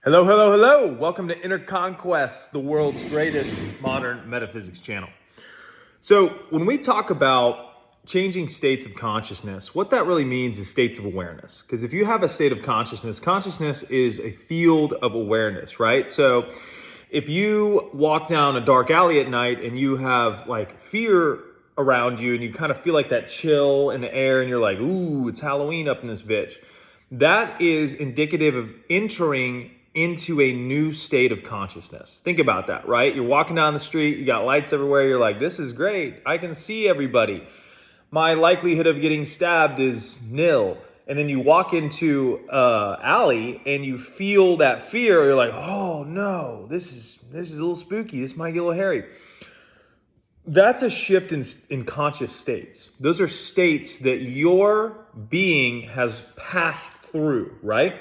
Hello, hello, hello. Welcome to Inner Conquest, the world's greatest modern metaphysics channel. So when we talk about changing states of consciousness, what that really means is states of awareness. Because if you have a state of consciousness, consciousness is a field of awareness, right? So if you walk down a dark alley at night and you have like fear around you and you kind of feel like that chill in the air and you're like, ooh, it's Halloween up in this bitch. That is indicative of entering into a new state of consciousness. Think about that, right? You're walking down the street, you got lights everywhere, you're like, this is great. I can see everybody. My likelihood of getting stabbed is nil. And then you walk into an alley and you feel that fear, you're like, oh no, this is a little spooky. This might get a little hairy. That's a shift in conscious states. Those are states that your being has passed through, right?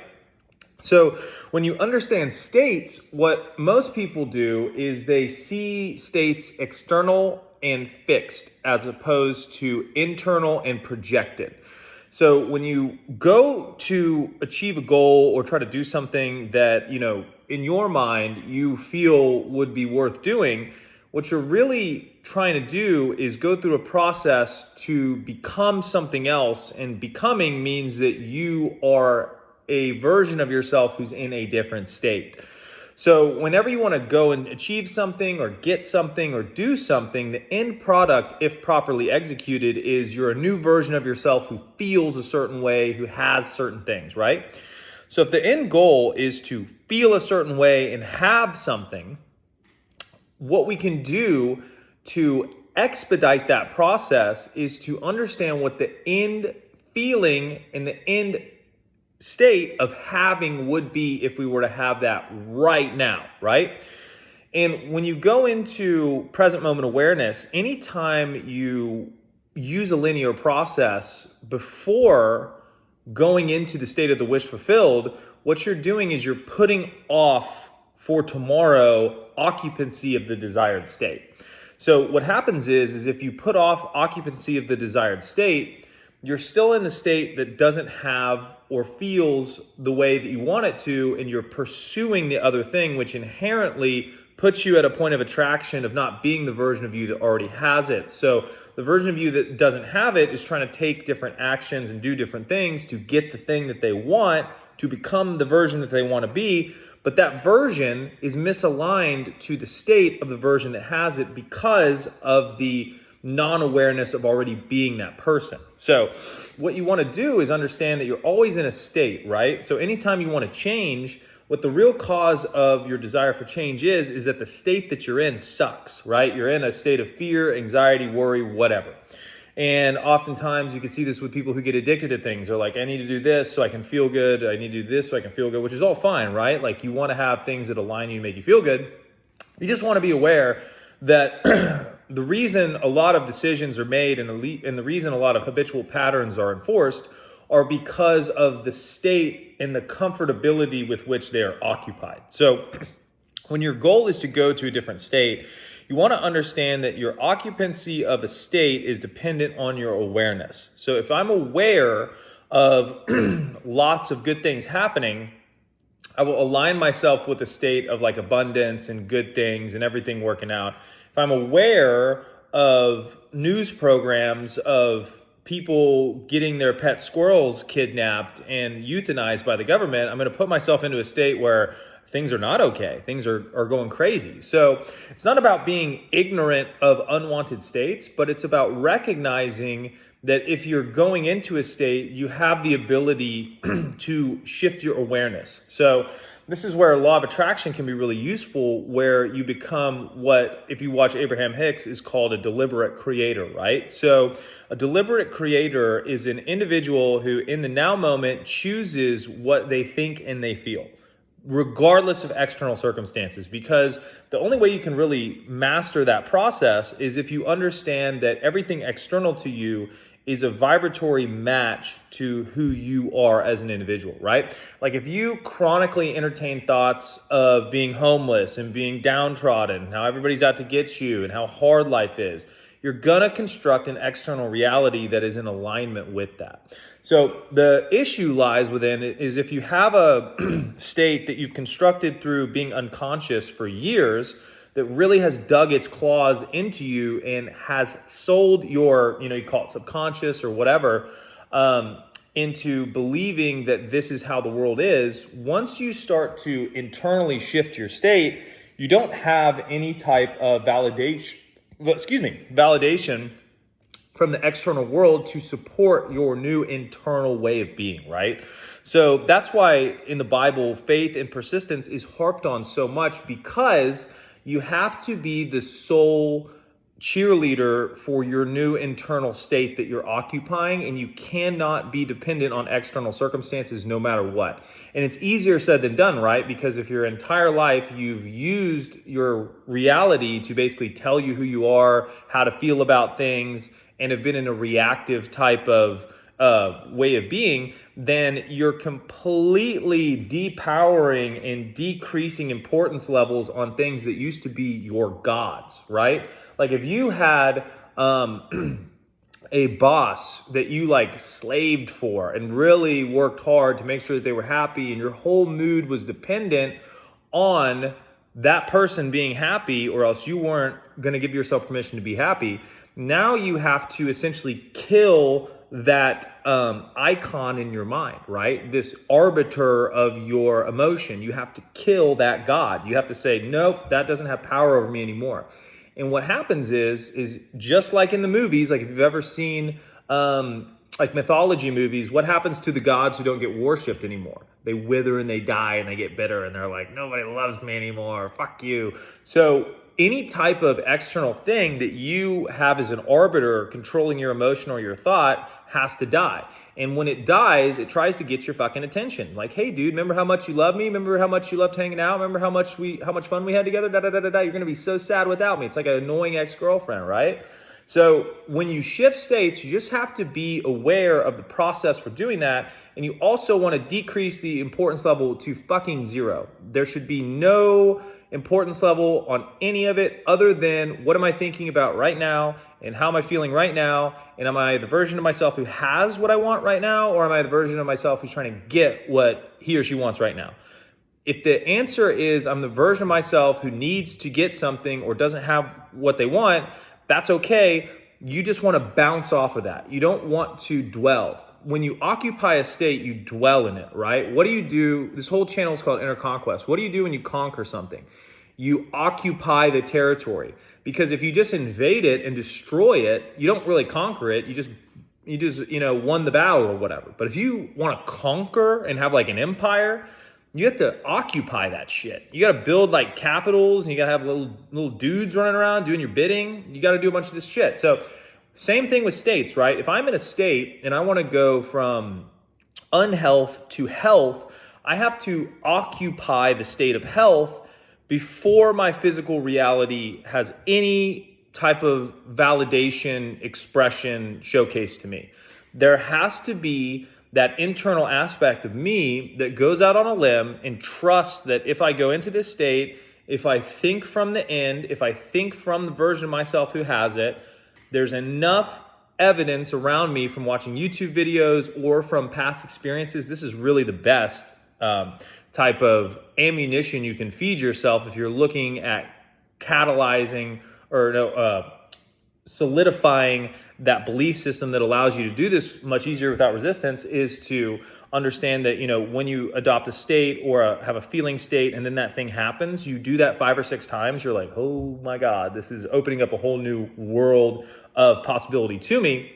So when you understand states, what most people do is they see states external and fixed as opposed to internal and projected. So when you go to achieve a goal or try to do something that, in your mind you feel would be worth doing, what you're really trying to do is go through a process to become something else, and becoming means that you are a version of yourself who's in a different state. So whenever you want to go and achieve something or get something or do something, the end product, if properly executed, is you're a new version of yourself who feels a certain way, who has certain things, right? So if the end goal is to feel a certain way and have something, what we can do to expedite that process is to understand what the end feeling and the end state of having would be if we were to have that right now, right? And when you go into present moment awareness, anytime you use a linear process before going into the state of the wish fulfilled, what you're doing is you're putting off for tomorrow occupancy of the desired state. So what happens is if you put off occupancy of the desired state, you're still in the state that doesn't have or feels the way that you want it to, and you're pursuing the other thing, which inherently puts you at a point of attraction of not being the version of you that already has it. So the version of you that doesn't have it is trying to take different actions and do different things to get the thing that they want, to become the version that they want to be. But that version is misaligned to the state of the version that has it because of the non-awareness of already being that person. So what you want to do is understand that you're always in a state, right? So anytime you want to change, what the real cause of your desire for change is that the state that you're in sucks, right? You're in a state of fear, anxiety, worry, whatever. And oftentimes you can see this with people who get addicted to things. They're like, I need to do this so I can feel good. I need to do this so I can feel good, which is all fine, right? Like you want to have things that align you and make you feel good. You just want to be aware that the reason a lot of decisions are made and the reason a lot of habitual patterns are enforced are because of the state and the comfortability with which they are occupied. So when your goal is to go to a different state, you want to understand that your occupancy of a state is dependent on your awareness. So if I'm aware of lots of good things happening, I will align myself with a state of like abundance and good things and everything working out. If I'm aware of news programs of people getting their pet squirrels kidnapped and euthanized by the government, I'm going to put myself into a state where things are not okay. Things are going crazy. So it's not about being ignorant of unwanted states, but it's about recognizing that if you're going into a state, you have the ability to shift your awareness. So this is where law of attraction can be really useful, where you become what, if you watch Abraham Hicks, is called a deliberate creator, right? So a deliberate creator is an individual who in the now moment chooses what they think and they feel, regardless of external circumstances, because the only way you can really master that process is if you understand that everything external to you is a vibratory match to who you are as an individual, right? Like if you chronically entertain thoughts of being homeless and being downtrodden, how everybody's out to get you and how hard life is, you're gonna construct an external reality that is in alignment with that. So the issue lies within it is if you have a state that you've constructed through being unconscious for years that really has dug its claws into you and has sold your, you call it subconscious or whatever, into believing that this is how the world is. Once you start to internally shift your state, you don't have any type of validation from the external world to support your new internal way of being, right? So that's why in the Bible, faith and persistence is harped on so much, because you have to be the sole cheerleader for your new internal state that you're occupying, and you cannot be dependent on external circumstances no matter what. And it's easier said than done, right? Because if your entire life you've used your reality to basically tell you who you are, how to feel about things, and have been in a reactive type of way of being, then you're completely depowering and decreasing importance levels on things that used to be your gods, right? Like if you had a boss that you like slaved for and really worked hard to make sure that they were happy, and your whole mood was dependent on that person being happy, or else you weren't going to give yourself permission to be happy. Now you have to essentially kill that icon in your mind, right? This arbiter of your emotion. You have to kill that God. You have to say, nope, that doesn't have power over me anymore. And what happens is just like in the movies, like if you've ever seen like mythology movies, what happens to the gods who don't get worshipped anymore? They wither and they die and they get bitter and they're like, nobody loves me anymore, fuck you. So any type of external thing that you have as an arbiter controlling your emotion or your thought has to die. And when it dies, it tries to get your fucking attention. Like, hey dude, remember how much you love me? Remember how much you loved hanging out? Remember how much fun we had together? Da, da, da, da, da. You're gonna be so sad without me. It's like an annoying ex-girlfriend, right? So when you shift states, you just have to be aware of the process for doing that. And you also want to decrease the importance level to fucking zero. There should be no importance level on any of it other than what am I thinking about right now and how am I feeling right now? And am I the version of myself who has what I want right now? Or am I the version of myself who's trying to get what he or she wants right now? If the answer is I'm the version of myself who needs to get something or doesn't have what they want, that's okay. You just want to bounce off of that. You don't want to dwell. When you occupy a state, you dwell in it, right? What do you do? This whole channel is called Inner Conquest. What do you do when you conquer something? You occupy the territory. Because if you just invade it and destroy it, you don't really conquer it. You just won the battle or whatever. But if you want to conquer and have like an empire, you have to occupy that shit. You got to build like capitals, and you got to have little dudes running around doing your bidding. You got to do a bunch of this shit. So same thing with states, right? If I'm in a state and I want to go from unhealth to health, I have to occupy the state of health before my physical reality has any type of validation, expression, showcase to me. There has to be that internal aspect of me that goes out on a limb and trusts that if I go into this state, if I think from the end, if I think from the version of myself who has it, there's enough evidence around me from watching YouTube videos or from past experiences. This is really the best type of ammunition you can feed yourself if you're looking at catalyzing or solidifying that belief system that allows you to do this much easier without resistance, is to understand that, when you adopt a state or have a feeling state and then that thing happens, you do that 5 or 6 times, you're like, oh my God, this is opening up a whole new world of possibility to me.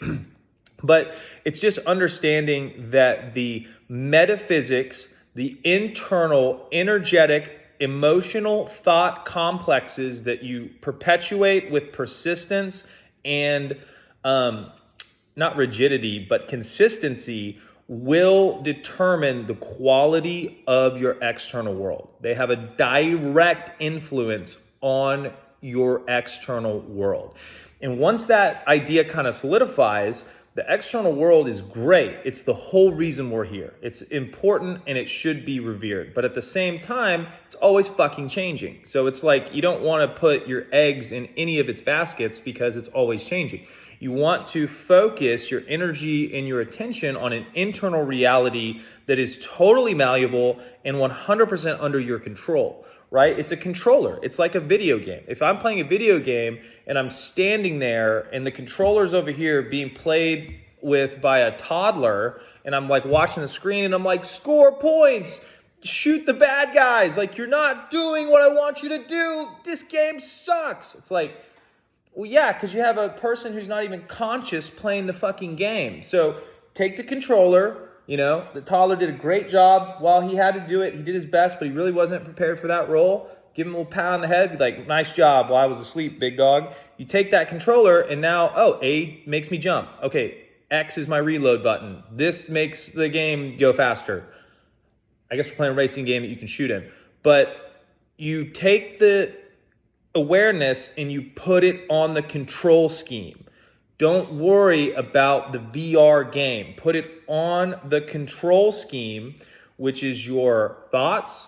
But it's just understanding that the metaphysics, the internal, energetic, emotional thought complexes that you perpetuate with persistence and not rigidity, but consistency will determine the quality of your external world. They have a direct influence on your external world. And once that idea kind of solidifies, The external world is great. It's the whole reason we're here. It's important and it should be revered. But at the same time, it's always fucking changing. So it's like you don't want to put your eggs in any of its baskets because it's always changing. You want to focus your energy and your attention on an internal reality that is totally malleable and 100% under your control, right? It's a controller. It's like a video game. If I'm playing a video game and I'm standing there and the controller's over here being played with by a toddler and I'm like watching the screen and I'm like, score points, shoot the bad guys. Like, you're not doing what I want you to do. This game sucks. It's like, well, yeah, because you have a person who's not even conscious playing the fucking game. So take the controller. You know, the toddler did a great job while he had to do it. He did his best, but he really wasn't prepared for that role. Give him a little pat on the head. Be like, nice job while I was asleep, big dog. You take that controller and now, oh, A makes me jump. Okay, X is my reload button. This makes the game go faster. I guess we're playing a racing game that you can shoot in. But you take the awareness and you put it on the control scheme. Don't worry about the VR game. Put it on the control scheme, which is your thoughts,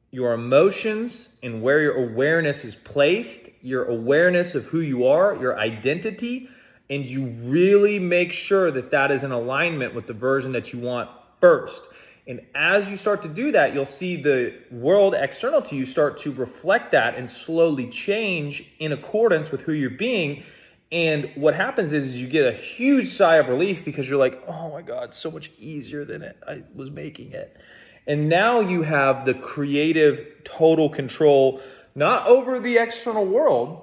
your emotions, and where your awareness is placed, your awareness of who you are, your identity, and you really make sure that that is in alignment with the version that you want first. And as you start to do that, you'll see the world external to you start to reflect that and slowly change in accordance with who you're being. And what happens is you get a huge sigh of relief because you're like, oh my God, so much easier than I was making it. And now you have the creative total control, not over the external world,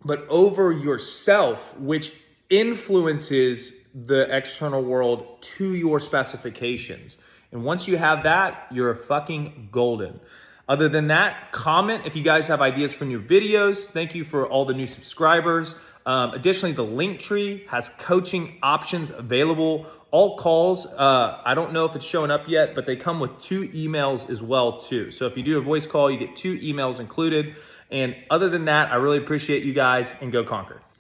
but over yourself, which influences the external world to your specifications. And once you have that, you're fucking golden. Other than that, comment if you guys have ideas for new videos. Thank you for all the new subscribers. Additionally, the Linktree has coaching options available. All calls, I don't know if it's showing up yet, but they come with 2 emails as well too. So if you do a voice call, you get 2 emails included. And other than that, I really appreciate you guys, and go conquer.